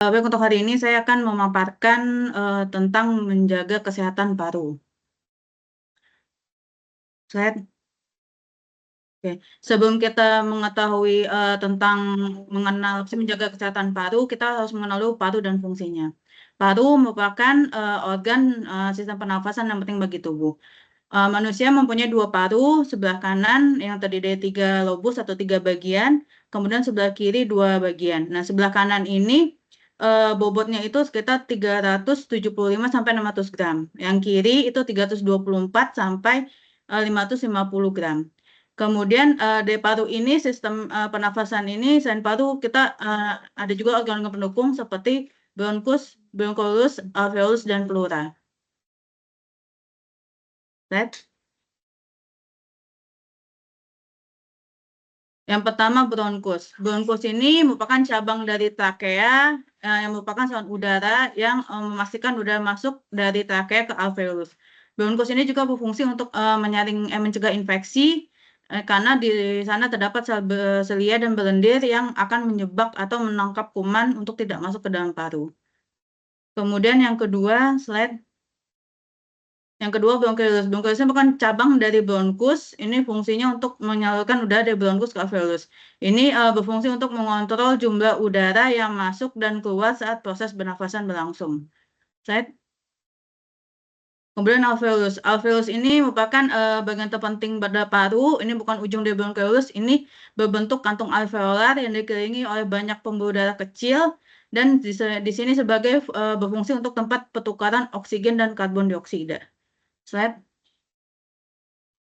Baik, untuk hari ini saya akan memaparkan tentang menjaga kesehatan paru. Slide. Oke. Sebelum kita mengetahui tentang mengenal menjaga kesehatan paru, kita harus mengenal dulu paru dan fungsinya. Paru merupakan organ sistem pernafasan yang penting bagi tubuh. Manusia mempunyai dua paru, sebelah kanan yang terdiri dari 3 lobus atau 3 bagian, kemudian sebelah kiri 2 bagian. Nah, sebelah kanan ini bobotnya itu sekitar 375 sampai 600 gram. Yang kiri itu 324 sampai 550 gram. Kemudian dari paru ini, sistem pernafasan ini, selain paru kita ada juga organ-organ pendukung seperti bronkus, bronchus, alveolus, dan pleura. Right? Yang pertama bronkus. Bronkus ini merupakan cabang dari trakea yang merupakan saluran udara yang memastikan udara masuk dari trakea ke alveolus. Bronkus ini juga berfungsi untuk mencegah infeksi karena di sana terdapat sel selia dan berlendir yang akan menyebab atau menangkap kuman untuk tidak masuk ke dalam paru. Kemudian yang kedua, slide. Yang kedua, bronchus. Bronchus ini bukan cabang dari bronkus. Ini fungsinya untuk menyalurkan udara dari bronkus ke alveolus. Ini berfungsi untuk mengontrol jumlah udara yang masuk dan keluar saat proses bernafasan berlangsung. Slide. Kemudian alveolus. Alveolus ini merupakan bagian terpenting pada paru. Ini bukan ujung dari bronchus. Ini berbentuk kantung alveolar yang dikelilingi oleh banyak pembuluh darah kecil. Dan di sini sebagai berfungsi untuk tempat pertukaran oksigen dan karbon dioksida. Slide.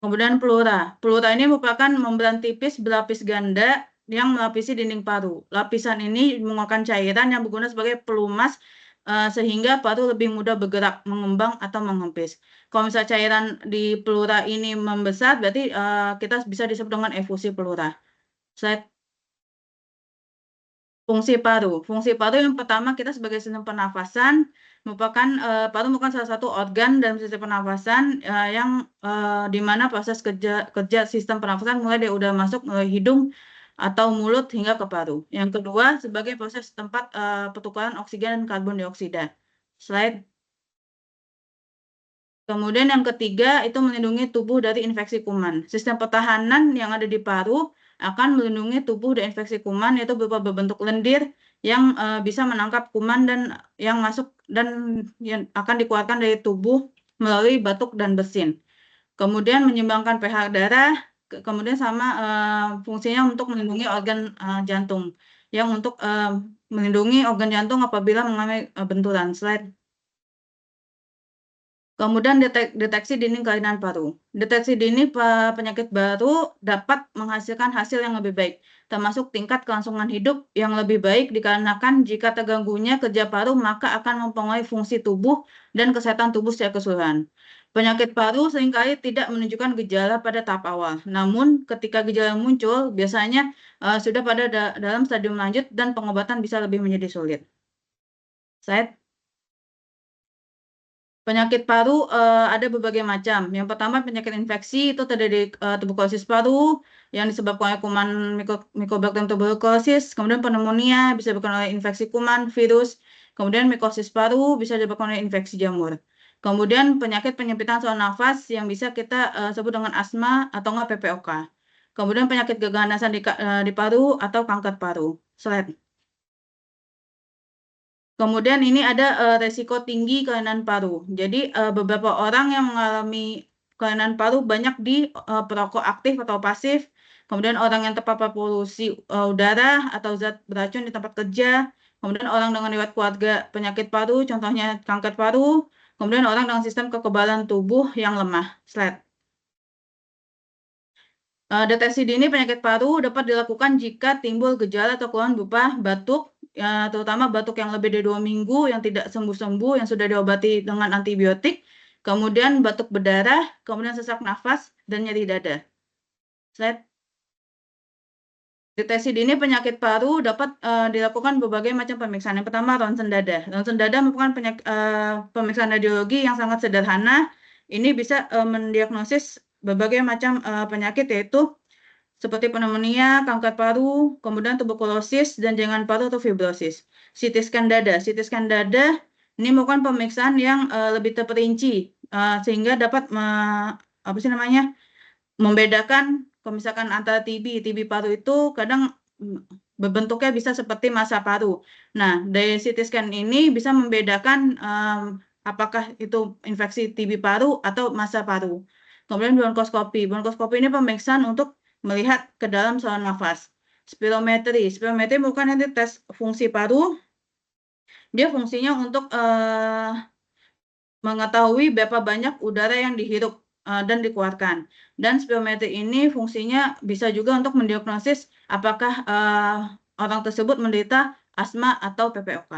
Kemudian pleura. Pleura ini merupakan membran tipis berlapis ganda yang melapisi dinding paru. Lapisan ini mengeluarkan cairan yang berguna sebagai pelumas sehingga paru lebih mudah bergerak, mengembang, atau menghempis. Kalau misalnya cairan di pleura ini membesar, berarti kita bisa disebut dengan efusi pleura. Slide. Fungsi paru. Fungsi paru yang pertama, kita sebagai sistem pernafasan paru merupakan salah satu organ dalam sistem pernafasan yang di mana proses kerja sistem pernafasan mulai dari udara masuk melalui hidung atau mulut hingga ke paru. Yang kedua, sebagai proses tempat pertukaran oksigen dan karbon dioksida. Slide. Kemudian yang ketiga itu melindungi tubuh dari infeksi kuman. Sistem pertahanan yang ada di paru akan melindungi tubuh dari infeksi kuman, yaitu berupa berbentuk lendir yang bisa menangkap kuman dan yang masuk dan yang akan dikeluarkan dari tubuh melalui batuk dan bersin. Kemudian menyeimbangkan pH darah, kemudian sama fungsinya untuk melindungi organ jantung, yang untuk melindungi organ jantung apabila mengalami benturan. Slide. Kemudian deteksi dini kelainan paru. Deteksi dini penyakit baru dapat menghasilkan hasil yang lebih baik, termasuk tingkat kelangsungan hidup yang lebih baik dikarenakan jika terganggunya kerja paru maka akan mempengaruhi fungsi tubuh dan kesehatan tubuh secara keseluruhan. Penyakit paru seringkali tidak menunjukkan gejala pada tahap awal, namun ketika gejala muncul biasanya sudah pada dalam stadium lanjut dan pengobatan bisa lebih menjadi sulit. Saya Penyakit paru ada berbagai macam. Yang pertama penyakit infeksi itu terdiri tuberkulosis paru yang disebabkan oleh kuman Mycobacterium tuberculosis, kemudian pneumonia bisa disebabkan oleh infeksi kuman, virus, kemudian mikosis paru bisa disebabkan oleh infeksi jamur. Kemudian penyakit penyempitan saluran nafas yang bisa kita sebut dengan asma atau enggak PPOK. Kemudian penyakit keganasan di paru atau kanker paru. Slide. Kemudian ini ada resiko tinggi kelainan paru. Jadi beberapa orang yang mengalami kelainan paru banyak di perokok aktif atau pasif, kemudian orang yang terpapar polusi udara atau zat beracun di tempat kerja, kemudian orang dengan riwayat keluarga penyakit paru, contohnya kanker paru, kemudian orang dengan sistem kekebalan tubuh yang lemah. Slide. Deteksi dini penyakit paru dapat dilakukan jika timbul gejala atau keluhan berupa batuk, terutama batuk yang lebih dari 2 minggu yang tidak sembuh-sembuh, yang sudah diobati dengan antibiotik, kemudian batuk berdarah, kemudian sesak nafas, dan nyeri dada. Slide. Deteksi dini penyakit paru dapat dilakukan berbagai macam pemeriksaan. Yang pertama, ronsen dada. Ronsen dada merupakan pemeriksaan radiologi yang sangat sederhana. Ini bisa mendiagnosis berbagai macam penyakit, yaitu seperti pneumonia, kanker paru, kemudian tuberkulosis, dan jaringan paru atau fibrosis. CT scan dada. CT scan dada ini merupakan pemeriksaan yang lebih terperinci sehingga dapat membedakan kalau misalkan antara TB paru itu kadang berbentuknya bisa seperti massa paru. Nah, dari CT scan ini bisa membedakan apakah itu infeksi TB paru atau massa paru. Kemudian bronkoskopi. Bronkoskopi ini pemeriksaan untuk melihat ke dalam saluran nafas. Spirometri. Spirometri bukan nanti tes fungsi paru. Dia fungsinya untuk mengetahui berapa banyak udara yang dihirup dan dikeluarkan. Dan spirometri ini fungsinya bisa juga untuk mendiagnosis apakah orang tersebut menderita asma atau PPOK.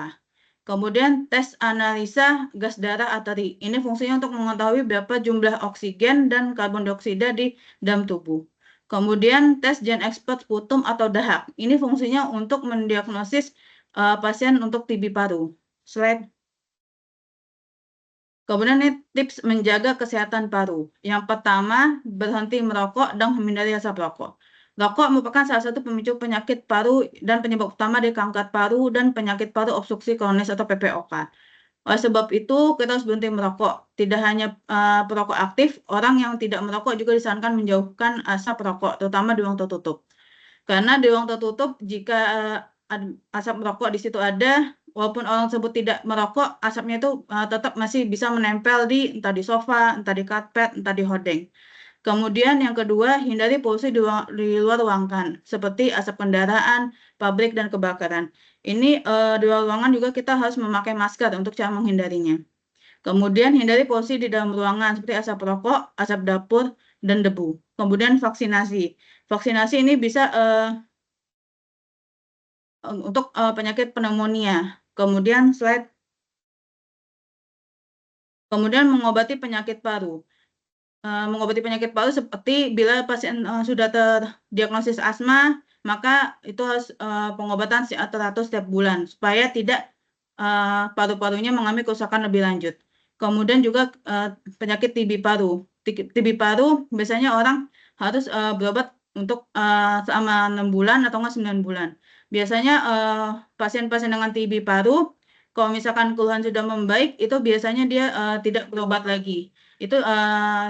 Kemudian tes analisa gas darah arteri. Ini fungsinya untuk mengetahui berapa jumlah oksigen dan karbon dioksida di dalam tubuh. Kemudian tes gen expert sputum atau dahak. Ini fungsinya untuk mendiagnosis pasien untuk TB paru. Slide. Kemudian ini tips menjaga kesehatan paru. Yang pertama, berhenti merokok dan menghindari asap rokok. Rokok merupakan salah satu pemicu penyakit paru dan penyebab utama dari kanker paru dan penyakit paru obstruksi kronis atau PPOK. Oleh sebab itu, kita harus berhenti merokok. Tidak hanya perokok aktif, orang yang tidak merokok juga disarankan menjauhkan asap rokok, terutama di ruang tertutup. Karena di ruang tertutup, jika asap rokok di situ ada, walaupun orang tersebut tidak merokok, asapnya itu tetap masih bisa menempel di entah di sofa, entah di karpet, entah di hordeng. Kemudian yang kedua, hindari polusi di luar ruangan, seperti asap kendaraan, pabrik, dan kebakaran. Ini di luar ruangan juga kita harus memakai masker untuk cara menghindarinya. Kemudian hindari polusi di dalam ruangan, seperti asap rokok, asap dapur, dan debu. Kemudian vaksinasi. Vaksinasi ini bisa untuk penyakit pneumonia. Kemudian slide. Kemudian mengobati penyakit paru. Mengobati penyakit paru seperti bila pasien sudah terdiagnosis asma, maka itu harus pengobatan teratur setiap bulan supaya tidak paru-parunya mengalami kerusakan lebih lanjut. Kemudian juga penyakit TB paru. TB paru biasanya orang harus berobat untuk selama 6 bulan atau enggak 9 bulan. Biasanya pasien-pasien dengan TB paru, kalau misalkan keluhan sudah membaik, itu biasanya dia tidak berobat lagi. Itu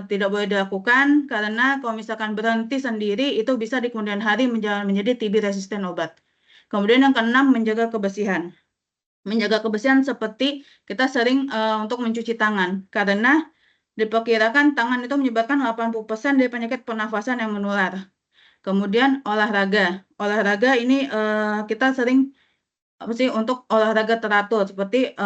tidak boleh dilakukan karena kalau misalkan berhenti sendiri, itu bisa di kemudian hari menjadi TB resisten obat. Kemudian yang keenam, menjaga kebersihan. Menjaga kebersihan seperti kita sering untuk mencuci tangan, karena diperkirakan tangan itu menyebabkan 80% dari penyakit pernafasan yang menular. Kemudian olahraga. Olahraga ini kita sering untuk olahraga teratur seperti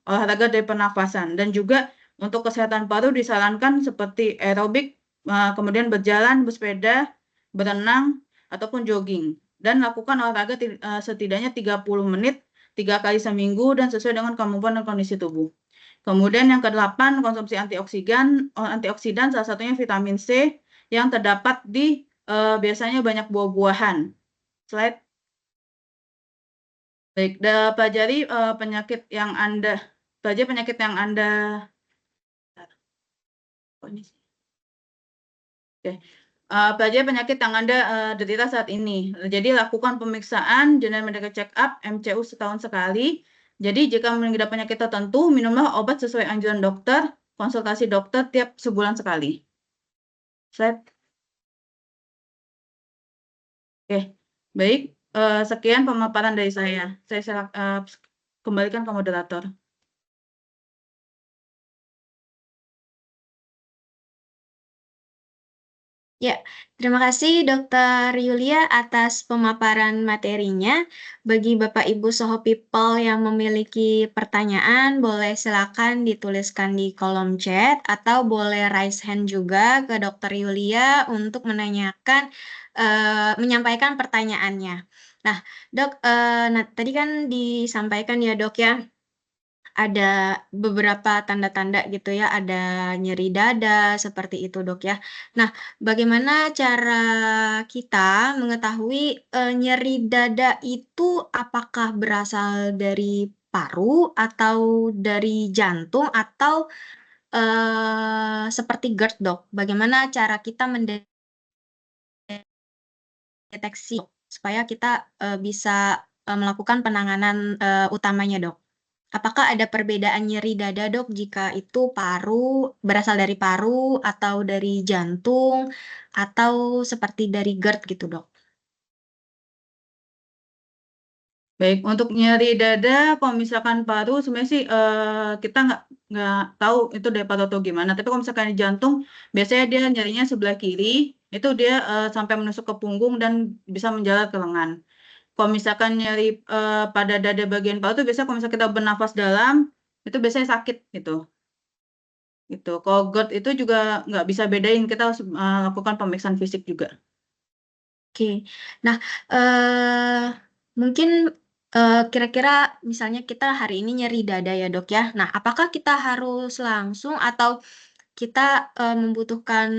olahraga dari pernafasan, dan juga untuk kesehatan paru disarankan seperti aerobik, kemudian berjalan, bersepeda, berenang, ataupun jogging. Dan lakukan olahraga setidaknya 30 menit 3 kali seminggu dan sesuai dengan kemampuan dan kondisi tubuh. Kemudian yang ke-8, konsumsi antioksidan, salah satunya vitamin C yang terdapat di biasanya banyak buah-buahan. Slide. Baik, pelajari penyakit yang Anda pelajari penyakit yang Anda derita saat ini. Jadi lakukan pemeriksaan General Medical Check Up MCU setahun sekali. Jadi jika mengidap penyakit tertentu, minumlah obat sesuai anjuran dokter, konsultasi dokter tiap sebulan sekali. Slide. Oke, baik. Sekian pemaparan dari saya. Saya kembalikan ke moderator. Ya, terima kasih Dr. Yulia atas pemaparan materinya. Bagi Bapak Ibu Soho People yang memiliki pertanyaan, boleh silakan dituliskan di kolom chat atau boleh raise hand juga ke Dr. Yulia untuk menyampaikan pertanyaannya. Nah, Dok, tadi kan disampaikan ya Dok ya, ada beberapa tanda-tanda gitu ya, ada nyeri dada seperti itu Dok ya. Nah, bagaimana cara kita mengetahui nyeri dada itu apakah berasal dari paru atau dari jantung atau seperti GERD Dok? Bagaimana cara kita mendeteksi deteksi supaya kita, bisa, melakukan penanganan, utamanya, Dok. Apakah ada perbedaan nyeri dada, Dok, jika itu berasal dari paru atau dari jantung atau seperti dari GERD gitu, Dok? Baik, untuk nyeri dada, kalau misalkan paru sebenarnya sih kita nggak tahu itu dari paru atau gimana. Tapi kalau misalkan di jantung, biasanya dia nyerinya sebelah kiri, itu dia sampai menusuk ke punggung dan bisa menjalar ke lengan. Kalau misalkan nyeri pada dada bagian paru itu biasanya kalau misalkan kita bernafas dalam, itu biasanya sakit gitu. Gitu. Kalau GERD itu juga nggak bisa bedain, kita harus lakukan pemeriksaan fisik juga. Oke. Nah, mungkin, kira-kira misalnya kita hari ini nyeri dada ya, Dok, ya. Nah, apakah kita harus langsung atau kita, membutuhkan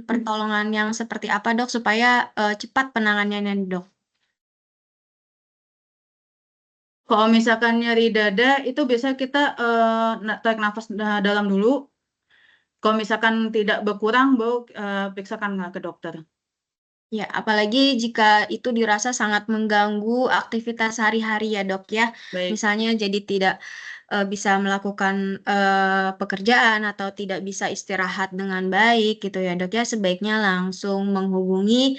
pertolongan yang seperti apa, Dok, supaya, cepat penanganannya, Dok? Kalau misalkan nyeri dada, itu biasanya kita tarik nafas dalam dulu. Kalau misalkan tidak berkurang, baru periksakan ke dokter. Ya, apalagi jika itu dirasa sangat mengganggu aktivitas sehari-hari ya, Dok, ya. Baik. Misalnya jadi tidak, bisa melakukan, pekerjaan atau tidak bisa istirahat dengan baik gitu ya, Dok, ya, sebaiknya langsung menghubungi,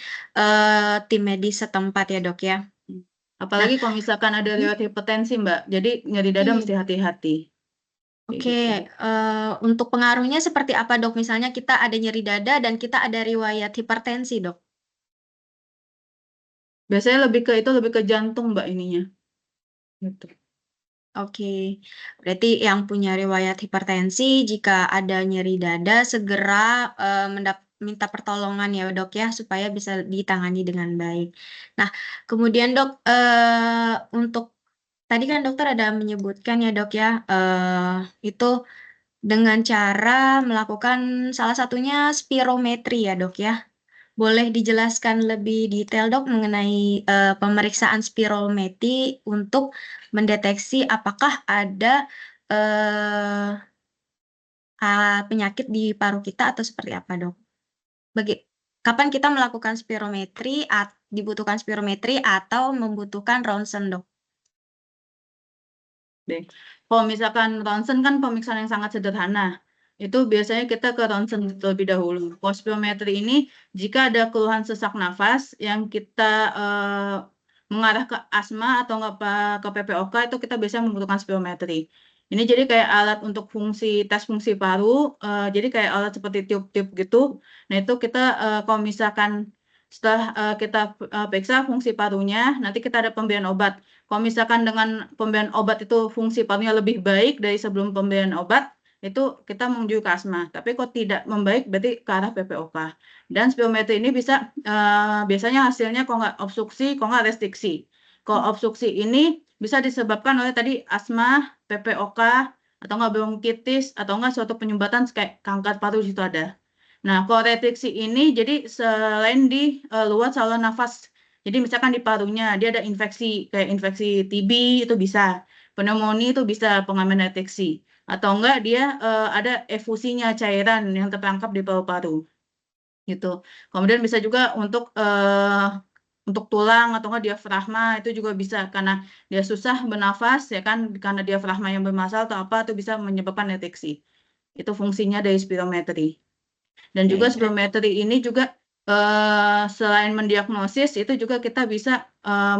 tim medis setempat ya, Dok, ya. Nah, Apalagi kalau misalkan ada mhm, riwayat hipertensi, Mbak. Jadi nyeri dada mesti hati-hati. Kayak oke, gitu. untuk pengaruhnya seperti apa, Dok? Misalnya kita ada nyeri dada dan kita ada riwayat hipertensi, Dok? Biasanya lebih ke jantung, Mbak, ininya. Gitu. Oke, berarti yang punya riwayat hipertensi jika ada nyeri dada segera, minta pertolongan ya, Dok, ya, supaya bisa ditangani dengan baik. Nah, kemudian, Dok, untuk tadi kan dokter ada menyebutkan ya, Dok, ya, itu dengan cara melakukan salah satunya spirometri ya, Dok, ya. Boleh dijelaskan lebih detail, Dok, mengenai, pemeriksaan spirometri untuk mendeteksi apakah ada, eee, penyakit di paru kita atau seperti apa, Dok? Bagi kapan kita melakukan spirometri dibutuhkan spirometri atau membutuhkan ronsen, Dok? Deh. Kalau misalkan ronsen kan pemeriksaan yang sangat sederhana. Itu biasanya kita ke ronsen terlebih dahulu. Kalau spirometri ini, jika ada keluhan sesak nafas yang kita mengarah ke asma atau nggak ke PPOK, itu kita biasanya membutuhkan spirometri. Ini jadi kayak alat untuk tes fungsi paru, jadi kayak alat seperti tiup-tiup gitu. Nah itu kita kalau misalkan setelah kita periksa fungsi parunya, nanti kita ada pemberian obat. Kalau misalkan dengan pemberian obat itu fungsi parunya lebih baik dari sebelum pemberian obat, itu kita menuju ke asma. Tapi kalau tidak membaik, berarti ke arah PPOK. Dan spirometri ini bisa biasanya hasilnya kalau nggak obstruksi, kalau nggak restriksi. Kalau obstruksi ini bisa disebabkan oleh tadi asma, PPOK, atau nggak bronkitis, atau nggak suatu penyumbatan kayak kanker paru di situ ada. Nah, kalau restriksi ini jadi selain di luar saluran nafas. Jadi misalkan di parunya dia ada infeksi kayak infeksi TB itu bisa, pneumonia itu bisa pengambilan deteksi, atau enggak dia ada efusinya cairan yang terperangkap di paru-paru gitu. Kemudian bisa juga untuk tulang atau enggak diafragma itu juga bisa karena dia susah bernafas ya kan karena diafragma yang bermasalah atau apa itu bisa menyebabkan deteksi. Itu fungsinya dari spirometri. Dan juga Oke, spirometri ini juga selain mendiagnosis itu juga kita bisa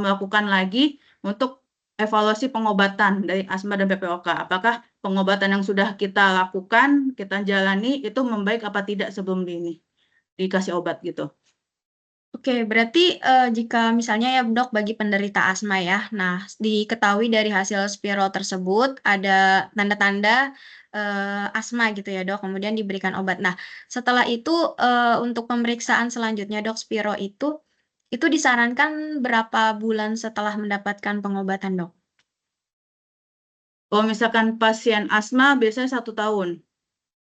melakukan lagi untuk evaluasi pengobatan dari asma dan PPOK. Apakah pengobatan yang sudah kita lakukan, kita jalani itu membaik apa tidak sebelum dikasih obat gitu. oke, berarti, jika misalnya ya, Dok, bagi penderita asma ya, nah diketahui dari hasil spiro tersebut ada tanda-tanda, asma gitu ya, Dok, kemudian diberikan obat. Nah, setelah itu, untuk pemeriksaan selanjutnya, Dok, spiro itu disarankan berapa bulan setelah mendapatkan pengobatan, Dok? Kalau misalkan pasien asma biasanya 1 tahun.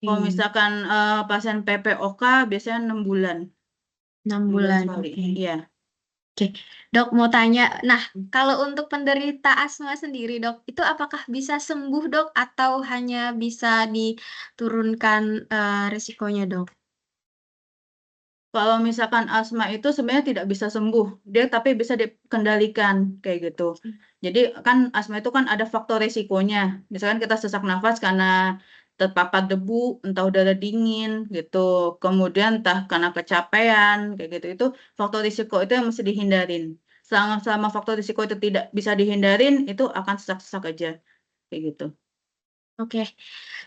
Kalau Oke, misalkan pasien PPOK biasanya 6 bulan, 6 6 bulan bulan, sekali. oke. Iya. Oke, Dok, mau tanya, nah, kalau untuk penderita asma sendiri, Dok, itu apakah bisa sembuh, Dok, atau hanya bisa diturunkan, risikonya, Dok? Kalau misalkan asma itu sebenarnya tidak bisa sembuh, dia tapi bisa dikendalikan kayak gitu. Jadi kan asma itu kan ada faktor resikonya. Misalkan kita sesak nafas karena terpapar debu, entah udara dingin gitu. Kemudian entah karena kecapean kayak gitu. Itu faktor risiko itu yang mesti dihindarin. Selama faktor risiko itu tidak bisa dihindarin, itu akan sesak-sesak aja kayak gitu. Oke,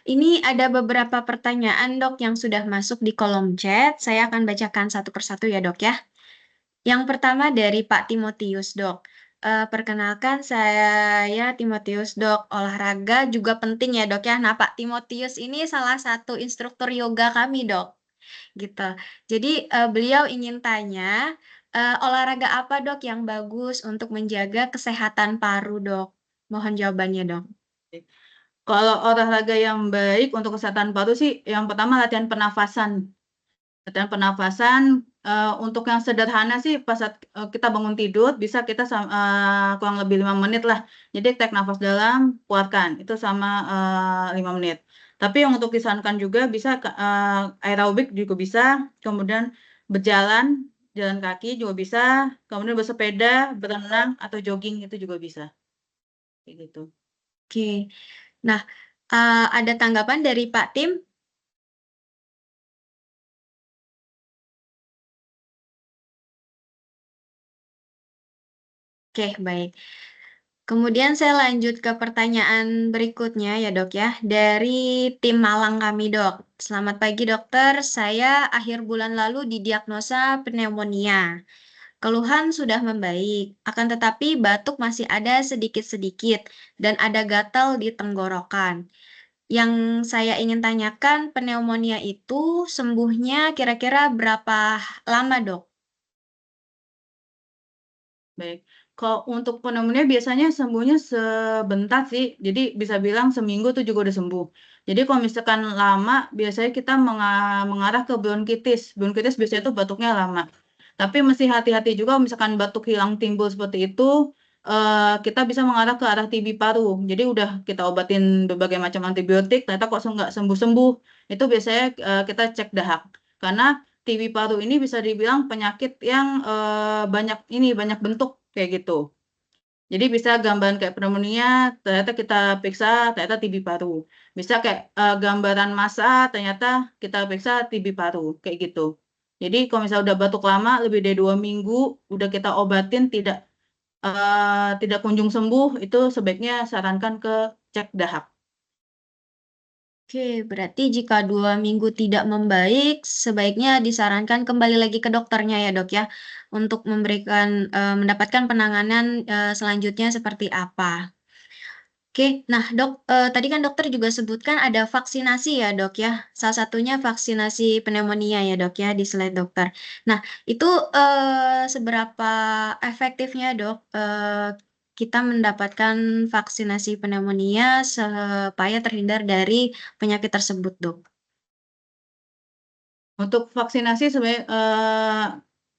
ini ada beberapa pertanyaan dok yang sudah masuk di kolom chat. Saya akan bacakan satu persatu ya dok ya. Yang pertama dari Pak Timotius dok. Perkenalkan saya Timotius dok. Olahraga juga penting ya dok ya. Nah Pak Timotius ini salah satu instruktur yoga kami dok. Gitu. Jadi beliau ingin tanya olahraga apa dok yang bagus untuk menjaga kesehatan paru dok? Mohon jawabannya dok. Kalau olahraga yang baik untuk kesehatan paru sih, yang pertama latihan pernafasan. Latihan pernafasan untuk yang sederhana sih pas saat kita bangun tidur bisa kita kurang lebih 5 menit lah. Jadi tarik nafas dalam, keluarkan. Itu sama 5 menit. Tapi yang untuk disarankan juga bisa aerobik juga bisa, kemudian berjalan, jalan kaki juga bisa, kemudian bersepeda, berenang atau jogging itu juga bisa. Kayak gitu. Oke. Nah, ada tanggapan dari Pak Tim? Oke, baik. Kemudian saya lanjut ke pertanyaan berikutnya ya dok ya. Dari tim Malang kami dok. Selamat pagi dokter, saya akhir bulan lalu didiagnosa pneumonia. Keluhan sudah membaik, akan tetapi batuk masih ada sedikit-sedikit dan ada gatal di tenggorokan. Yang saya ingin tanyakan, pneumonia itu sembuhnya kira-kira berapa lama dok? Baik. Kalau untuk pneumonia biasanya sembuhnya sebentar sih. Jadi bisa bilang seminggu tuh juga udah sembuh. Jadi kalau misalkan lama, biasanya kita mengarah ke bronkitis. Bronkitis biasanya tuh batuknya lama. Tapi mesti hati-hati juga misalkan batuk hilang timbul seperti itu, kita bisa mengarah ke arah TB paru. Jadi udah kita obatin berbagai macam antibiotik, ternyata kok nggak sembuh-sembuh. Itu biasanya kita cek dahak. Karena TB paru ini bisa dibilang penyakit yang banyak bentuk kayak gitu. Jadi bisa gambaran kayak pneumonia, ternyata kita periksa ternyata TB paru. Bisa kayak gambaran massa, ternyata kita periksa TB paru kayak gitu. Jadi kalau misalnya udah batuk lama lebih dari 2 minggu, udah kita obatin tidak kunjung sembuh, itu sebaiknya sarankan ke cek dahak. Oke, berarti jika 2 minggu tidak membaik, sebaiknya disarankan kembali lagi ke dokternya ya dok ya, untuk mendapatkan penanganan selanjutnya seperti apa. Oke, nah dok, tadi kan dokter juga sebutkan ada vaksinasi ya dok ya, salah satunya vaksinasi pneumonia ya dok ya di slide dokter. Nah, itu seberapa efektifnya dok kita mendapatkan vaksinasi pneumonia supaya terhindar dari penyakit tersebut dok? Untuk vaksinasi sebenarnya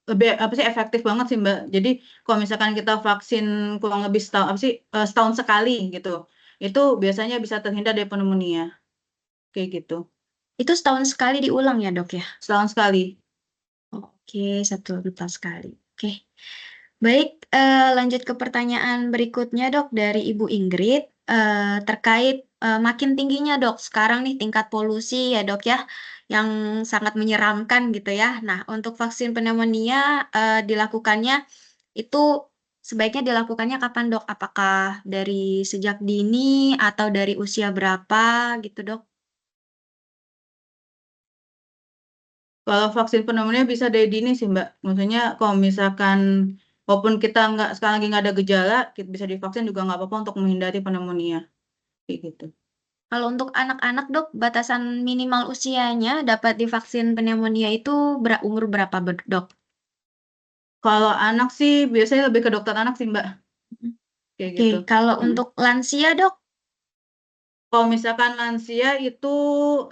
lebih apa sih efektif banget sih Mbak. Jadi kalau misalkan kita vaksin kurang lebih setahun sekali gitu, itu biasanya bisa terhindar dari pneumonia kayak gitu. Itu setahun sekali diulang ya dok ya? Setahun sekali. Oke, 1 tahun sekali. Oke. Baik, lanjut ke pertanyaan berikutnya dok dari Ibu Ingrid terkait makin tingginya dok sekarang nih tingkat polusi ya dok ya yang sangat menyeramkan gitu ya. Nah, untuk vaksin pneumonia dilakukannya itu sebaiknya dilakukannya kapan dok? Apakah dari sejak dini atau dari usia berapa gitu dok? Kalau vaksin pneumonia bisa dari dini sih Mbak. Maksudnya kalau misalkan walaupun kita nggak sekarang lagi nggak ada gejala, kita bisa divaksin juga nggak apa-apa untuk menghindari pneumonia kayak gitu. Kalau untuk anak-anak dok, batasan minimal usianya dapat divaksin pneumonia itu umur berapa dok? Kalau anak sih biasanya lebih ke dokter anak sih Mbak kayak Oke, gitu. kalau Mm. untuk lansia dok, Kalau misalkan lansia itu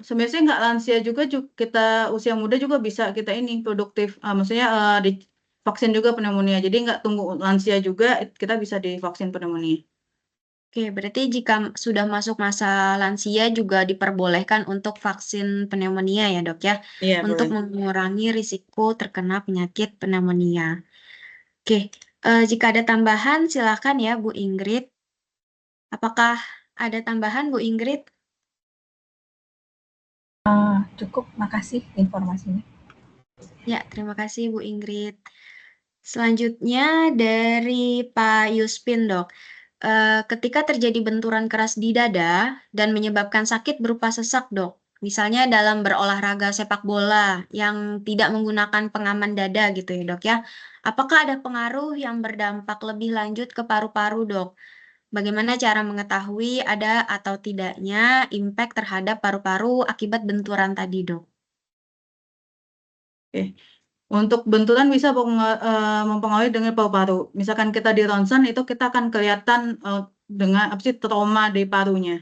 sebenarnya nggak lansia juga, kita usia muda juga bisa kita ini produktif, maksudnya vaksin juga pneumonia. Jadi nggak tunggu lansia juga kita bisa divaksin pneumonia. Oke, berarti jika sudah masuk masa lansia juga diperbolehkan untuk vaksin pneumonia ya, Dok ya, Iya, boleh. untuk mengurangi risiko terkena penyakit pneumonia. Oke, jika ada tambahan silakan ya Bu Ingrid. Apakah ada tambahan Bu Ingrid? Cukup, makasih informasinya. Ya, terima kasih Bu Ingrid. Selanjutnya dari Pak Yuspin, Dok. Ketika terjadi benturan keras di dada dan menyebabkan sakit berupa sesak, Dok. Misalnya dalam berolahraga sepak bola yang tidak menggunakan pengaman dada gitu ya, Dok ya. Apakah ada pengaruh yang berdampak lebih lanjut ke paru-paru, Dok? Bagaimana cara mengetahui ada atau tidaknya impact terhadap paru-paru akibat benturan tadi, Dok? Oke. Untuk benturan bisa mempengaruhi dengan paru-paru. Misalkan kita di ronsen itu kita akan kelihatan dengan apa sih trauma di parunya.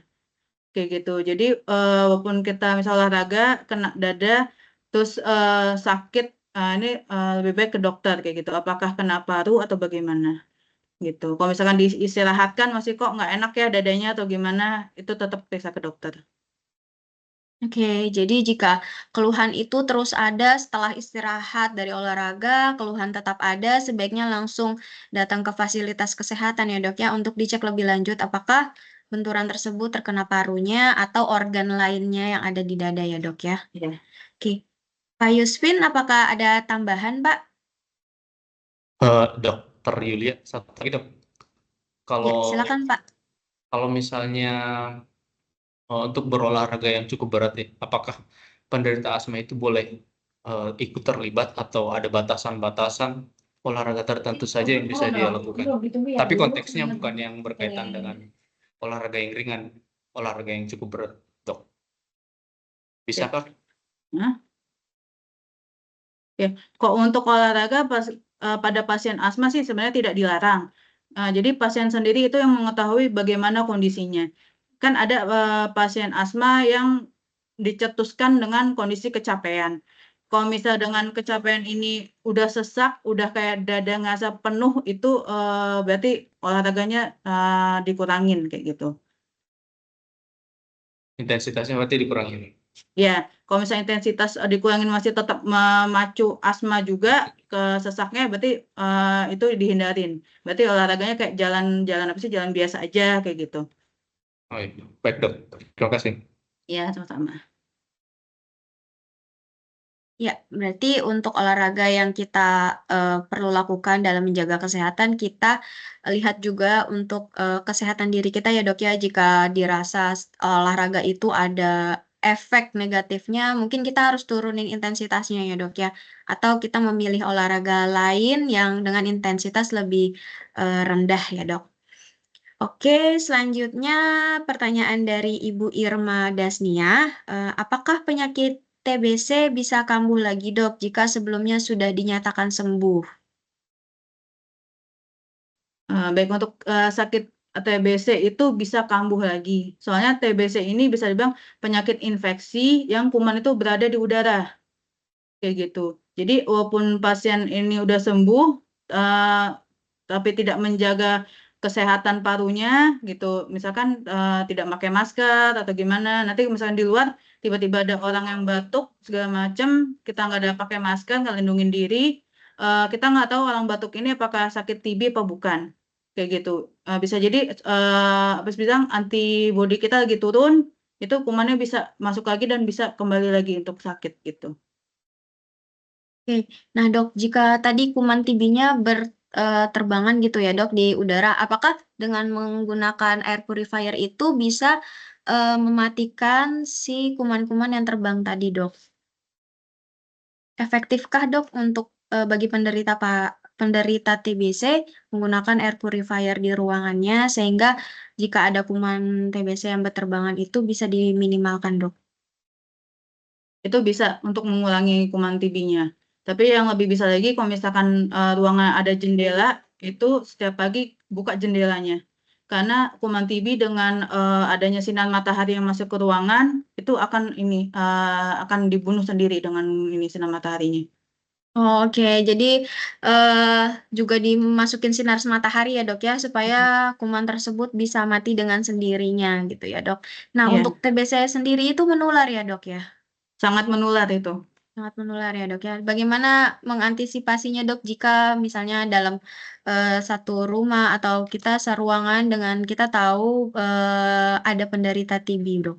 Kayak gitu. Jadi walaupun kita misal olahraga kena dada terus sakit, ini lebih baik ke dokter kayak gitu. Apakah kena paru atau bagaimana gitu. Kalau misalkan diistirahatkan masih kok nggak enak ya dadanya atau gimana, itu tetap periksa ke dokter. Oke, jadi jika keluhan itu terus ada setelah istirahat dari olahraga, keluhan tetap ada, sebaiknya langsung datang ke fasilitas kesehatan ya dok ya untuk dicek lebih lanjut apakah benturan tersebut terkena parunya atau organ lainnya yang ada di dada ya dok ya. Iya. Oke, Pak Yusfin apakah ada tambahan Pak? Dokter Yulia, satu lagi dok. Ya, Kalau silakan Pak. misalnya untuk berolahraga yang cukup berat ya, apakah penderita asma itu boleh ikut terlibat atau ada batasan-batasan olahraga tertentu saja yang bisa dia lakukan? Tapi konteksnya bukan yang berkaitan dengan olahraga yang ringan, olahraga yang cukup berat, dok. Bisakah? Nah, ya, kok untuk olahraga pada pasien asma sih sebenarnya tidak dilarang. Jadi pasien sendiri itu yang mengetahui bagaimana kondisinya. Kan ada pasien asma yang dicetuskan dengan kondisi kecapean. Kalau misal dengan kecapean ini udah sesak, udah kayak dada ngerasa penuh, itu berarti olahraganya dikurangin kayak gitu. Intensitasnya berarti dikurangi. Ya, kalau misalnya intensitas dikurangin masih tetap memacu asma juga ke sesaknya, berarti itu dihindarin. Berarti olahraganya kayak jalan apa sih, jalan biasa aja kayak gitu. Oh, iya. Baik dok, terima kasih. Ya, sama-sama. Ya, berarti untuk olahraga yang kita perlu lakukan dalam menjaga kesehatan, kita lihat juga untuk kesehatan diri kita ya dok ya, jika dirasa olahraga itu ada efek negatifnya, mungkin kita harus turunin intensitasnya ya dok ya, atau kita memilih olahraga lain yang dengan intensitas lebih rendah ya dok. Oke, selanjutnya pertanyaan dari Ibu Irma Dasnia. Apakah penyakit TBC bisa kambuh lagi, Dok, jika sebelumnya sudah dinyatakan sembuh? Baik untuk sakit TBC itu bisa kambuh lagi. Soalnya TBC ini bisa dibilang penyakit infeksi yang kuman itu berada di udara. Kayak gitu. Jadi walaupun pasien ini udah sembuh, tapi tidak menjaga kesehatan parunya gitu. Misalkan tidak pakai masker atau gimana. Nanti misalkan di luar tiba-tiba ada orang yang batuk segala macam, kita nggak ada pakai masker, nggak lindungin diri, kita nggak tahu orang batuk ini apakah sakit TB apa bukan. Kayak gitu. Bisa jadi habis bilang antibodi kita lagi turun, itu kumannya bisa masuk lagi dan bisa kembali lagi untuk sakit gitu. Oke, nah dok, jika tadi kuman TB-nya berterbangan gitu ya dok di udara, apakah dengan menggunakan air purifier itu bisa mematikan si kuman-kuman yang terbang tadi dok? Efektifkah dok untuk bagi penderita TBC menggunakan air purifier di ruangannya sehingga jika ada kuman TBC yang berterbangan itu bisa diminimalkan dok? Itu bisa untuk mengurangi kuman TB-nya. Tapi yang lebih bisa lagi kalau misalkan ruangan ada jendela, itu setiap pagi buka jendelanya. Karena kuman TB dengan adanya sinar matahari yang masuk ke ruangan, itu akan dibunuh sendiri dengan ini sinar mataharinya. Oh, oke. Jadi juga dimasukin sinar matahari ya, Dok, ya, supaya kuman tersebut bisa mati dengan sendirinya gitu ya, Dok. Nah, Iya, untuk TBC sendiri itu menular ya, Dok, ya? sangat menular itu. Sangat menular ya, Dok, ya. Bagaimana mengantisipasinya, Dok, jika misalnya dalam satu rumah atau kita seruangan dengan kita tahu ada penderita TB, Dok?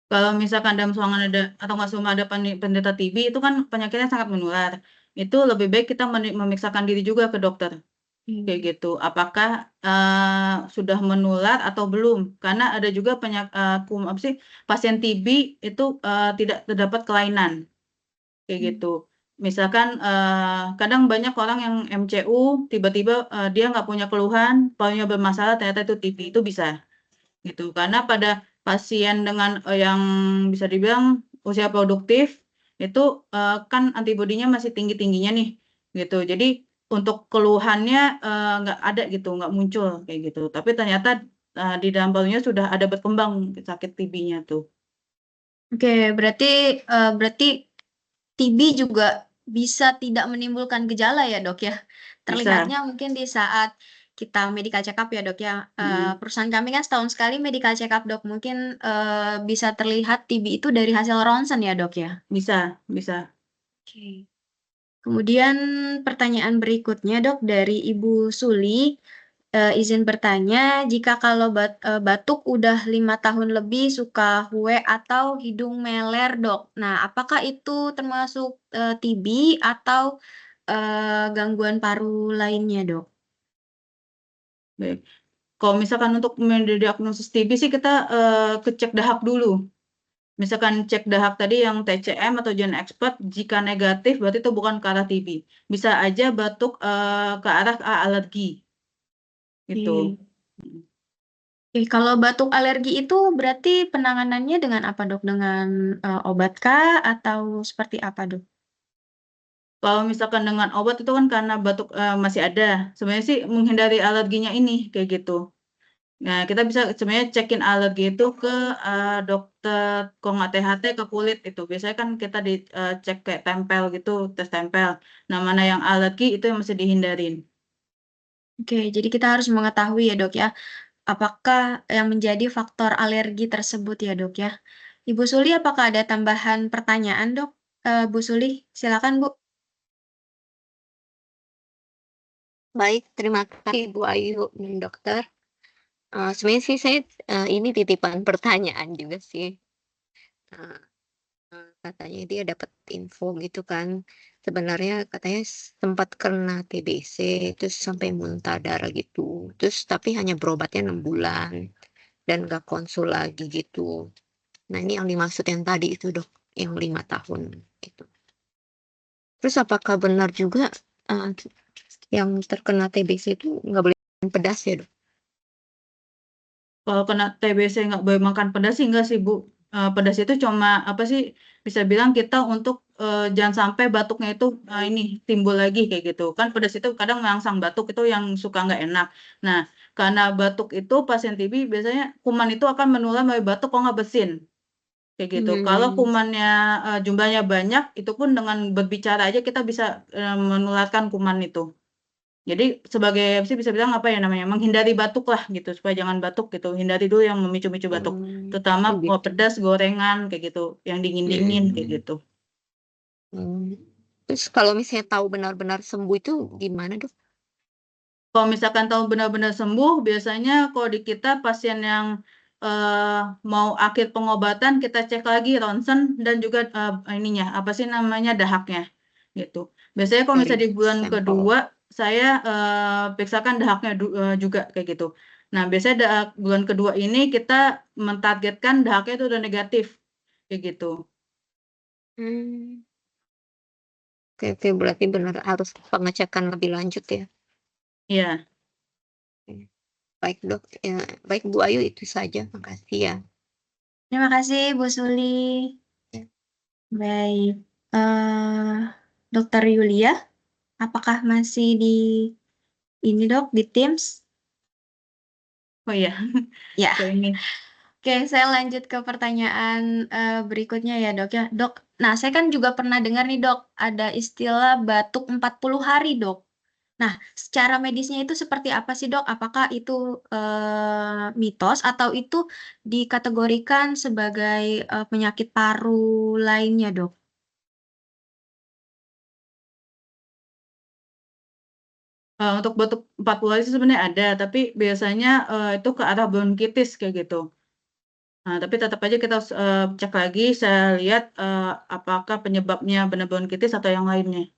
Kalau misalkan dalam ruangan ada atau nggak semua ada penderita TB itu kan penyakitnya sangat menular. Itu lebih baik kita memeriksakan diri juga ke dokter. Kayak gitu. Apakah sudah menular atau belum? Karena ada juga pasien TB itu tidak terdapat kelainan. Kayak gitu. Misalkan kadang banyak orang yang MCU tiba-tiba dia nggak punya keluhan, parunya bermasalah ternyata itu TB itu bisa gitu. Karena pada pasien dengan yang bisa dibilang usia produktif itu kan antibodinya masih tinggi-tingginya nih gitu. Jadi untuk keluhannya nggak ada gitu, nggak muncul kayak gitu. Tapi ternyata di dalam parunya sudah ada berkembang sakit TB-nya tuh. Oke, berarti TB juga bisa tidak menimbulkan gejala ya, Dok, ya? Bisa. Terlihatnya mungkin di saat kita medical check up ya, Dok, ya. Mm, Perusahaan kami kan setahun sekali medical check up, Dok. Mungkin bisa terlihat TB itu dari hasil ronsen ya, Dok, ya? bisa, bisa. Oke. Kemudian pertanyaan berikutnya, Dok, dari Ibu Suli. Izin bertanya, jika kalau batuk udah 5 tahun lebih suka hue atau hidung meler, Dok. Nah, apakah itu termasuk TB atau gangguan paru lainnya, Dok? Baik. Kalau misalkan untuk mendiagnosis TB sih kita cek dahak dulu. Misalkan cek dahak tadi yang TCM atau Gen Expert, jika negatif berarti itu bukan ke arah TB. Bisa aja batuk ke arah alergi gitu. Oke. Oke, kalau batuk alergi itu berarti penanganannya dengan apa, Dok? Dengan obat kah atau seperti apa, Dok? Kalau misalkan dengan obat itu kan karena batuk masih ada. Sebenarnya sih menghindari alerginya ini kayak gitu. Nah, kita bisa sebenarnya cekin alergi itu ke dokter, kalau nggak THT ke kulit itu. Biasanya kan kita cek kayak tempel gitu, tes tempel. Nah, mana yang alergi itu yang mesti dihindarin. Oke, jadi kita harus mengetahui ya, Dok, ya, apakah yang menjadi faktor alergi tersebut ya, Dok, ya. Ibu Suli, apakah ada tambahan pertanyaan, Dok? Bu Suli, silakan, Bu. Baik, terima kasih Bu Ayu dan dokter. Sebenarnya sih saya ini titipan pertanyaan juga sih. Nah, katanya dia dapat info gitu kan. Sebenarnya katanya sempat kena TBC, terus sampai muntah darah gitu. Terus tapi hanya berobatnya 6 bulan dan gak konsul lagi gitu. Nah ini yang dimaksud yang tadi itu dok, yang 5 tahun gitu. Terus apakah benar juga yang terkena TBC itu nggak boleh makan pedas ya dok? Kalau kena TBC nggak boleh makan pedas sih enggak sih, Bu. Pedas itu cuma apa sih, bisa bilang kita untuk jangan sampai batuknya itu ini timbul lagi kayak gitu. Kan pedas itu kadang merangsang batuk itu yang suka nggak enak. Nah, karena batuk itu pasien TB biasanya kuman itu akan menular melalui batuk kalau nggak bersin. Kayak gitu. Kalau kumannya jumlahnya banyak, itu pun dengan berbicara aja kita bisa menularkan kuman itu. Jadi sebagai apa sih bisa bilang apa ya namanya, menghindari batuk lah gitu, supaya jangan batuk gitu. Hindari dulu yang memicu-micu batuk. Terutama Oh gitu. pedas, gorengan kayak gitu, yang dingin-dingin kayak gitu. Terus kalau misalnya tahu benar-benar sembuh itu gimana dok? Kalau misalkan tahu benar-benar sembuh, biasanya kalau di kita pasien yang mau akhir pengobatan kita cek lagi ronsen dan juga ininya apa sih namanya dahaknya gitu. Biasanya kalau Dari misalnya di bulan sampel. kedua saya periksakan dahaknya juga kayak gitu. Nah, biasanya bulan kedua ini kita mentargetkan dahaknya itu udah negatif kayak gitu. Oke, berarti benar harus pengecekan lebih lanjut ya. Iya. Baik dok, ya, baik Bu Ayu itu saja. Makasih ya. Terima kasih, Bu Suli. Ya. Baik. Dokter Yulia, apakah masih di ini, Dok, di Teams? Oh iya. Ya. Kayak ini. Oke, saya lanjut ke pertanyaan berikutnya ya, Dok, ya. Dok, Nah, saya kan juga pernah dengar nih dok, ada istilah batuk 40 hari dok. Nah, secara medisnya itu seperti apa sih dok? Apakah itu mitos atau itu dikategorikan sebagai penyakit paru lainnya dok? Untuk batuk 40 hari sih sebenarnya ada, tapi biasanya itu ke arah bronkitis kayak gitu. Nah, tapi tetap aja kita harus cek lagi, saya lihat apakah penyebabnya benar bronkitis atau yang lainnya.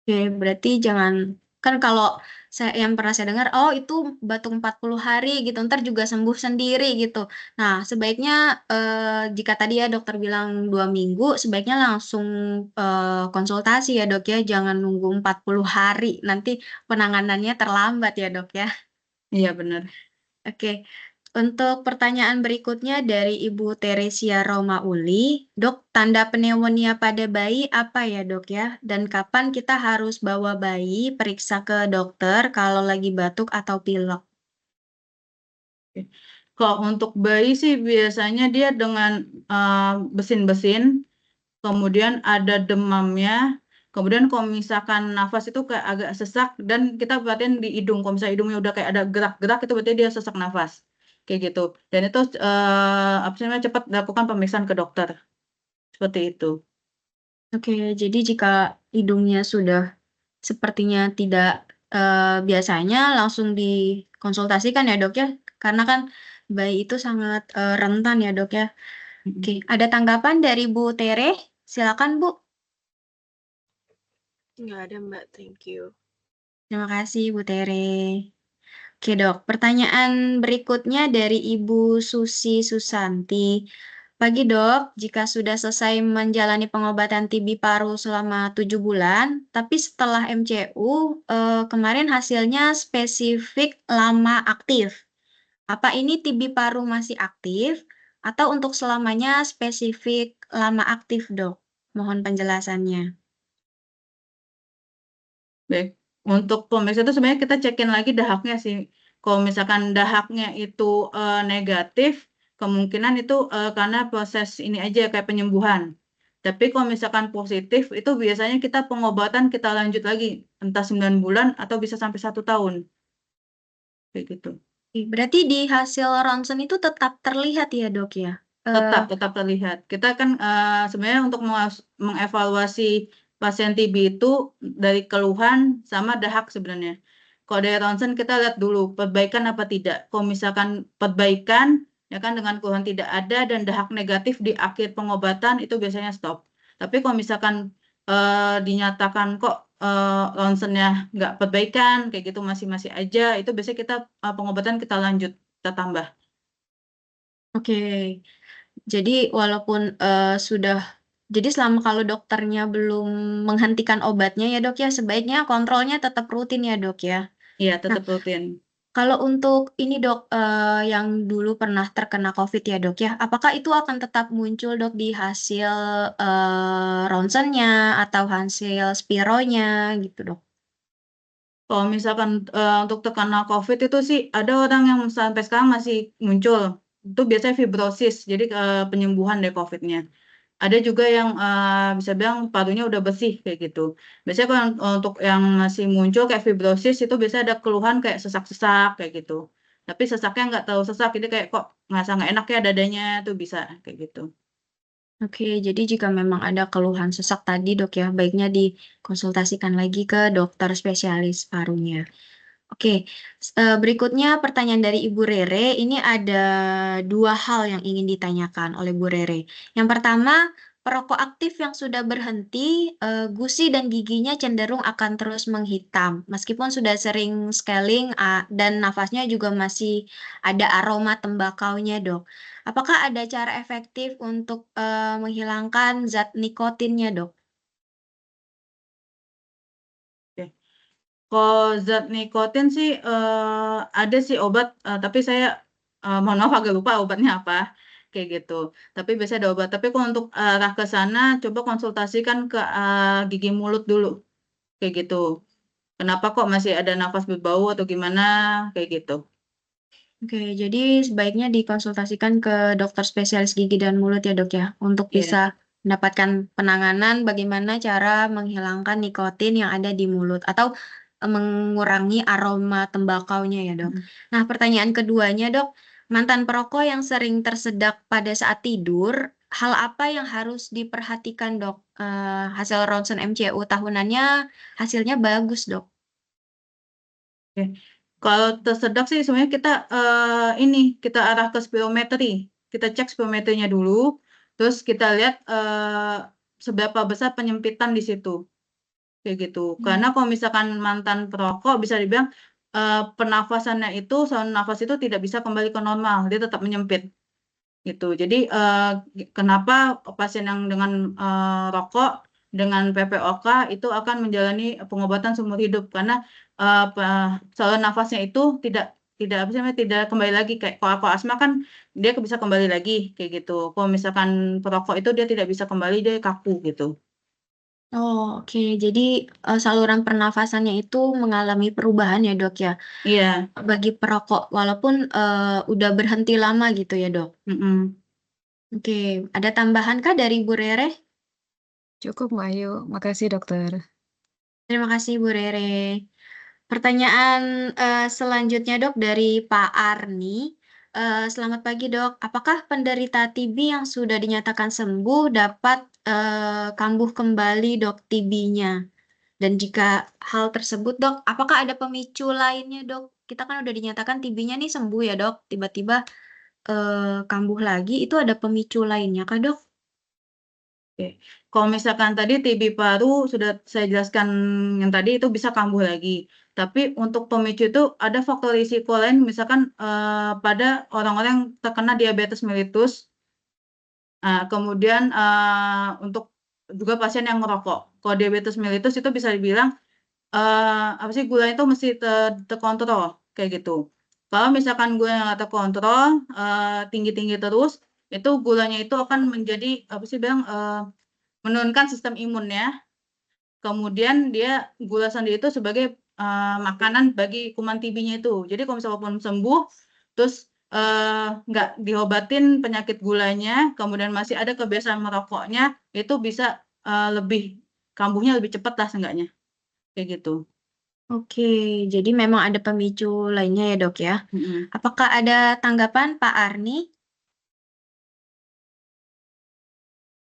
Oke, berarti jangan, kan kalau saya yang pernah saya dengar, oh itu batuk 40 hari gitu, ntar juga sembuh sendiri gitu. Nah, sebaiknya jika tadi ya dokter bilang 2 minggu, sebaiknya langsung konsultasi ya dok ya, jangan nunggu 40 hari, nanti penanganannya terlambat ya dok ya. Iya benar. Oke, untuk pertanyaan berikutnya dari Ibu Teresia Romauli, dok, tanda pneumonia pada bayi apa ya dok ya? Dan kapan kita harus bawa bayi periksa ke dokter kalau lagi batuk atau pilek? Kalau untuk bayi sih biasanya dia dengan bersin-bersin, kemudian ada demamnya, kemudian kalau misalkan nafas itu kayak agak sesak dan kita perhatiin di hidung, kalau misalnya hidungnya udah kayak ada gerak-gerak itu berarti dia sesak nafas, kayak gitu. Dan itu apa sih namanya, cepat lakukan pemeriksaan ke dokter, seperti itu. Oke, jadi jika hidungnya sudah sepertinya tidak biasanya langsung dikonsultasikan ya dok ya, karena kan bayi itu sangat rentan ya dok ya. Oke, ada tanggapan dari Bu Tere? Silakan Bu. Nggak ada Mbak, thank you. Terima kasih Bu Tere. Oke dok, pertanyaan berikutnya dari Ibu Susi Susanti. Pagi dok, jika sudah selesai menjalani pengobatan TB paru selama 7 bulan, tapi setelah MCU, kemarin hasilnya spesifik lama aktif. Apa ini TB paru masih aktif atau untuk selamanya spesifik lama aktif dok? Mohon penjelasannya. Baik, untuk pemeriksaan itu sebenarnya kita cekin lagi dahaknya sih. Kalau misalkan dahaknya itu negatif, kemungkinan itu karena proses ini aja kayak penyembuhan. Tapi kalau misalkan positif, itu biasanya kita pengobatan kita lanjut lagi, entah 9 bulan atau bisa sampai 1 tahun. Kayak gitu. Berarti di hasil ronsen itu tetap terlihat ya dok ya? Tetap terlihat. Kita kan sebenarnya untuk mengevaluasi pasien TB itu dari keluhan sama dahak sebenarnya. Kalau dari ronsen kita lihat dulu perbaikan apa tidak. Kalau misalkan perbaikan, ya kan dengan keluhan tidak ada dan dahak negatif di akhir pengobatan itu biasanya stop. Tapi kalau misalkan dinyatakan kok ronsennya nggak perbaikan, kayak gitu masih aja, itu biasanya kita pengobatan kita lanjut, kita tambah. Oke, jadi walaupun sudah, jadi selama kalau dokternya belum menghentikan obatnya ya dok ya, sebaiknya kontrolnya tetap rutin ya dok ya. Iya, tetap rutin. Kalau untuk ini dok, yang dulu pernah terkena COVID ya dok ya, apakah itu akan tetap muncul dok di hasil ronsennya atau hasil spironya gitu dok? Kalau misalkan untuk terkena COVID itu sih ada orang yang sampai sekarang masih muncul. Itu biasanya fibrosis, jadi penyembuhan dari COVID-nya. Ada juga yang bisa bilang parunya udah bersih kayak gitu. Biasanya kalau untuk yang masih muncul kayak fibrosis itu biasanya ada keluhan kayak sesak-sesak kayak gitu. Tapi sesaknya nggak terlalu sesak, jadi kayak kok ngerasa nggak enak ya dadanya tuh bisa kayak gitu. Oke, jadi jika memang ada keluhan sesak tadi dok ya, baiknya dikonsultasikan lagi ke dokter spesialis parunya. Oke, berikutnya pertanyaan dari Ibu Rere. Ini ada 2 hal yang ingin ditanyakan oleh Bu Rere. Yang pertama, perokok aktif yang sudah berhenti, gusi dan giginya cenderung akan terus menghitam. Meskipun sudah sering scaling dan nafasnya juga masih ada aroma tembakaunya dok. Apakah ada cara efektif untuk menghilangkan zat nikotinnya dok? Kalau zat nikotin sih ada sih obat, tapi saya mohon maaf agak lupa obatnya apa, kayak gitu. Tapi biasanya ada obat. Tapi kalau untuk arah ke sana, coba konsultasikan ke gigi mulut dulu, kayak gitu. Kenapa kok masih ada nafas berbau atau gimana, kayak gitu. Oke, jadi sebaiknya dikonsultasikan ke dokter spesialis gigi dan mulut ya dok ya, untuk Iya. bisa mendapatkan penanganan bagaimana cara menghilangkan nikotin yang ada di mulut atau mengurangi aroma tembakaunya ya, Dok. Nah, pertanyaan keduanya, Dok, mantan perokok yang sering tersedak pada saat tidur, hal apa yang harus diperhatikan, Dok? Hasil ronsen MCU tahunannya hasilnya bagus, Dok. Oke. Kalau tersedak sih sebenarnya kita kita arah ke spirometri. Kita cek spirometrinya dulu, terus kita lihat seberapa besar penyempitan di situ. Kayak gitu. Karena kalau misalkan mantan perokok bisa dibilang pernafasannya itu, saluran nafas itu tidak bisa kembali ke normal, dia tetap menyempit. Gitu. Jadi kenapa pasien yang dengan rokok dengan PPOK itu akan menjalani pengobatan seumur hidup karena saluran nafasnya itu tidak tidak kembali lagi kayak kalau asma kan dia bisa kembali lagi kayak gitu. Kalau misalkan perokok itu dia tidak bisa kembali, dia kaku gitu. Oh, oke. Jadi saluran pernafasannya itu mengalami perubahan ya, Dok ya, Iya. bagi perokok walaupun udah berhenti lama gitu ya, Dok. Oke, ada tambahan kah dari Bu Rere? Cukup, Mbak Ayu. Makasih, dokter. Terima kasih, Bu Rere. Pertanyaan selanjutnya, Dok, dari Pak Arni. Selamat pagi, Dok. Apakah penderita TB yang sudah dinyatakan sembuh dapat kambuh kembali, Dok, TB-nya? Dan jika hal tersebut, Dok, apakah ada pemicu lainnya, Dok? Kita kan udah dinyatakan TB-nya nih sembuh ya, Dok. Tiba-tiba kambuh lagi, itu ada pemicu lainnya kah, Dok? Oke. Kalau misalkan tadi TB paru sudah saya jelaskan yang tadi itu bisa kambuh lagi. Tapi untuk pemicu itu ada faktor risiko lain misalkan pada orang-orang yang terkena diabetes mellitus. Kemudian untuk juga pasien yang merokok. Kalau diabetes mellitus itu bisa dibilang gulanya itu mesti terkontrol kayak gitu. Kalau misalkan gulanya nggak terkontrol, tinggi-tinggi terus, itu gulanya itu akan menjadi menurunkan sistem imunnya. Kemudian dia gula sendiri itu sebagai makanan bagi kuman TB-nya itu. Jadi kalau misalkan sembuh, terus nggak diobatin penyakit gulanya, kemudian masih ada kebiasaan merokoknya, itu bisa kambuhnya lebih cepat lah seenggaknya. Kayak gitu. Oke, jadi memang ada pemicu lainnya ya, Dok ya. Apakah ada tanggapan Pak Arni?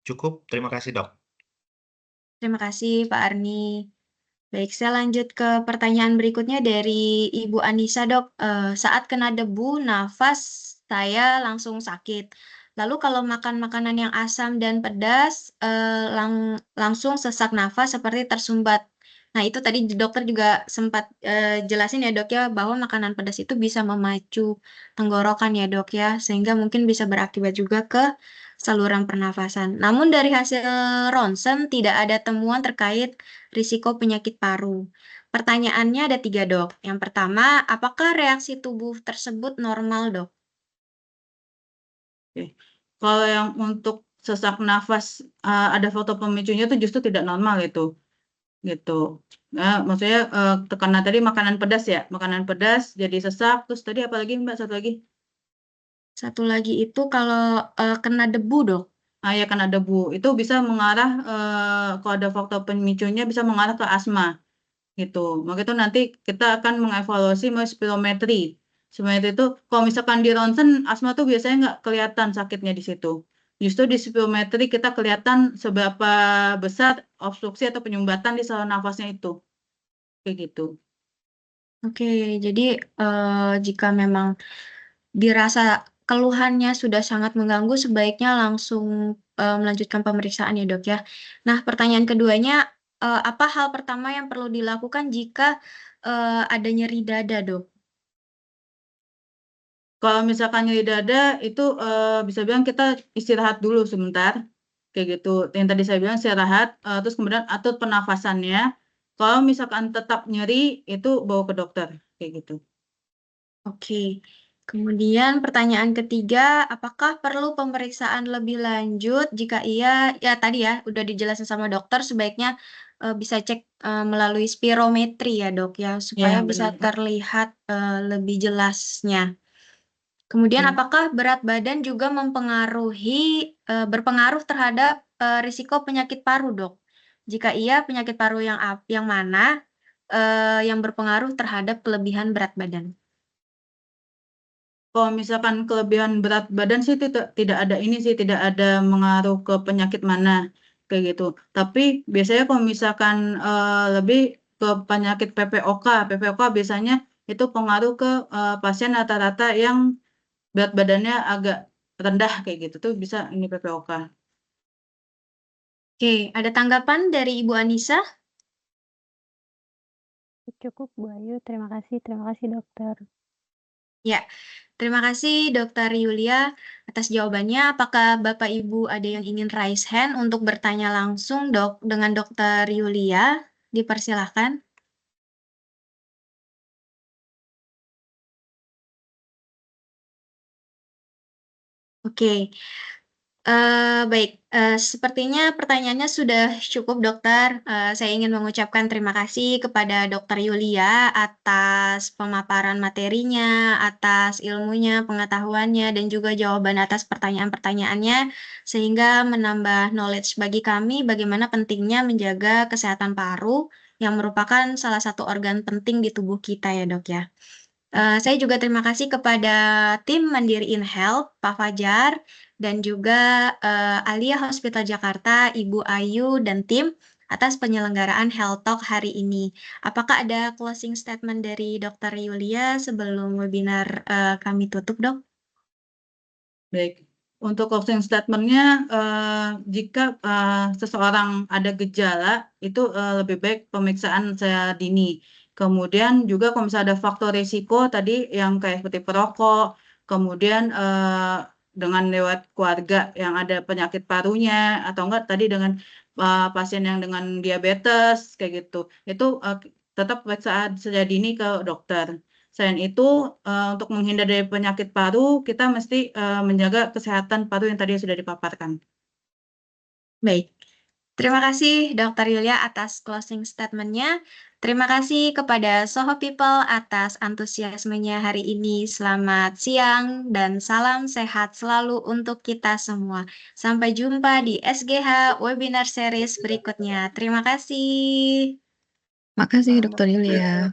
Cukup, terima kasih, Dok. Terima kasih Pak Arni. Baik, saya lanjut ke pertanyaan berikutnya dari Ibu Anissa, Dok. Saat kena debu, nafas saya langsung sakit. Lalu kalau makan makanan yang asam dan pedas, langsung sesak nafas seperti tersumbat. Nah, itu tadi dokter juga sempat jelasin ya, Dok ya, bahwa makanan pedas itu bisa memacu tenggorokan ya, Dok ya, sehingga mungkin bisa berakibat juga ke saluran pernafasan. Namun dari hasil ronsen tidak ada temuan terkait risiko penyakit paru. Pertanyaannya ada 3, Dok. Yang pertama, apakah reaksi tubuh tersebut normal, Dok? Oke. Kalau yang untuk sesak nafas ada faktor pemicunya itu justru tidak normal itu. Gitu. Maksudnya karena tadi makanan pedas ya, makanan pedas jadi sesak, terus tadi apa lagi Mbak, satu lagi? Satu lagi itu kalau kena debu, Dok. Ya kena debu. Itu bisa mengarah, kalau ada faktor pemicunya bisa mengarah ke asma. Gitu. Maka itu nanti kita akan mengevaluasi spirometri. Spirometri itu kalau misalkan di ronsen asma tuh biasanya nggak kelihatan sakitnya di situ. Justru di spirometri kita kelihatan seberapa besar obstruksi atau penyumbatan di saluran nafasnya itu. Kayak gitu. Oke, jadi jika memang dirasa keluhannya sudah sangat mengganggu, sebaiknya langsung melanjutkan pemeriksaan ya, Dok ya. Nah, pertanyaan keduanya, apa hal pertama yang perlu dilakukan jika ada nyeri dada, Dok? Kalau misalkan nyeri dada itu bisa bilang kita istirahat dulu sebentar, kayak gitu. Yang tadi saya bilang istirahat, terus kemudian atur pernafasannya. Kalau misalkan tetap nyeri itu bawa ke dokter, kayak gitu. Oke. Kemudian pertanyaan ketiga, apakah perlu pemeriksaan lebih lanjut? Jika iya, ya tadi ya udah dijelasin sama dokter, sebaiknya bisa cek melalui spirometri ya, Dok ya, supaya bisa terlihat lebih jelasnya. Kemudian apakah berat badan juga berpengaruh terhadap risiko penyakit paru, Dok? Jika iya, penyakit paru yang mana yang berpengaruh terhadap kelebihan berat badan? Kalau misalkan kelebihan berat badan sih tidak ada ini sih, tidak ada mengaruh ke penyakit mana, kayak gitu. Tapi biasanya kalau misalkan, lebih ke penyakit PPOK. PPOK biasanya itu pengaruh ke, pasien rata-rata yang berat badannya agak rendah kayak gitu tuh bisa ini PPOK. Oke, ada tanggapan dari Ibu Anissa? Cukup Bu Ayu, terima kasih dokter. Ya, terima kasih Dokter Yulia atas jawabannya. Apakah Bapak Ibu ada yang ingin raise hand untuk bertanya langsung dengan Dokter Yulia? Dipersilahkan. Oke, baik. Sepertinya pertanyaannya sudah cukup, Dokter. Saya ingin mengucapkan terima kasih kepada Dokter Yulia atas pemaparan materinya, atas ilmunya, pengetahuannya, dan juga jawaban atas pertanyaan-pertanyaannya, sehingga menambah knowledge bagi kami bagaimana pentingnya menjaga kesehatan paru yang merupakan salah satu organ penting di tubuh kita ya, Dok ya. Saya juga terima kasih kepada tim Mandiri InHealth, Pak Fajar, dan juga Alia Hospital Jakarta, Ibu Ayu, dan tim atas penyelenggaraan Health Talk hari ini. Apakah ada closing statement dari Dr. Yulia sebelum webinar kami tutup, Dok? Baik, untuk closing statement-nya, jika, seseorang ada gejala, itu, lebih baik pemeriksaan secara dini. Kemudian juga kalau misalnya ada faktor risiko tadi yang kayak seperti perokok, kemudian, dengan lewat keluarga yang ada penyakit parunya, atau enggak tadi dengan, pasien yang dengan diabetes, kayak gitu. Itu, tetap periksa secara dini ke dokter. Selain itu, untuk menghindar dari penyakit paru, kita mesti, menjaga kesehatan paru yang tadi sudah dipaparkan. Baik. Terima kasih Dr. Yulia atas closing statement-nya. Terima kasih kepada Soho People atas antusiasmenya hari ini. Selamat siang dan salam sehat selalu untuk kita semua. Sampai jumpa di SGH Webinar Series berikutnya. Terima kasih. Makasih Dokter Yulia.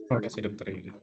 Terima kasih Dokter Yulia.